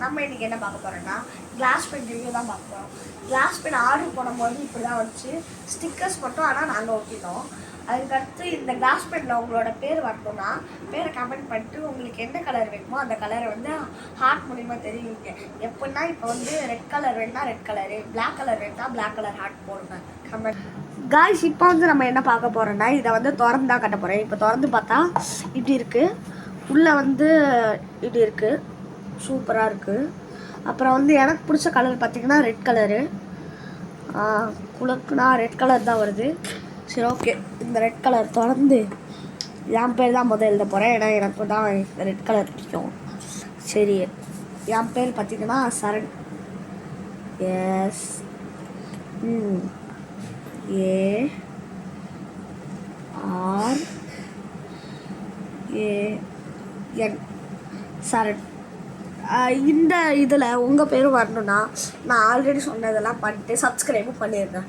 நம்ம இன்றைக்கி என்ன பார்க்க போகிறோன்னா கிளாஸ் பென் ரிவ்யூ தான் பார்க்க போகிறோம். கிளாஸ் பென் ஆர்டர் பண்ணும்போது இப்படி தான் வந்துச்சு, ஸ்டிக்கர்ஸ் மட்டும். ஆனால் நாங்கள் ஒட்டிட்டோம். அதுக்கடுத்து இந்த கிளாஸ் பெனில் உங்களோட பேர் வரணும்னா பேரை கமெண்ட் பண்ணிட்டு உங்களுக்கு என்ன கலர் வேணுமோ அந்த கலரை வந்து ஹார்ட் மூலிமா தெரிவிங்க. எப்படின்னா இப்போ வந்து ரெட் கலர் வேணுன்னா ரெட் கலரு, பிளாக் கலர் வேணுன்னா பிளாக் கலர் ஹார்ட் போடுங்க கமெண்ட். காய்ஸ், இப்போ வந்து நம்ம என்ன பார்க்க போகிறோன்னா இதை வந்து திறந்து தான் கட்ட போகிறேன். இப்போ திறந்து பார்த்தா இப்படி இருக்குது, உள்ளே வந்து இப்படி இருக்குது, சூப்பராக இருக்குது. அப்புறம் வந்து எனக்கு பிடிச்ச கலர் பார்த்திங்கன்னா ரெட் கலரு. குளக்குனா ரெட் கலர் தான் வருது. சரி, ஓகே. இந்த ரெட் கலர் திறந்து என் பேர் தான் முதல் எழுத போகிறேன். ஏன்னா எனக்கு தான் இந்த ரெட் கலர் பிடிக்கும். சரி, என் பேர் பார்த்திங்கன்னா சரண். எஸ் ARAN சரண். இந்த இதில் உங்கள் பேரும் வரணுன்னா நான் ஆல்ரெடி சொன்னதெல்லாம் பண்ணிட்டு சப்ஸ்கிரைபும் பண்ணிடுறேன்.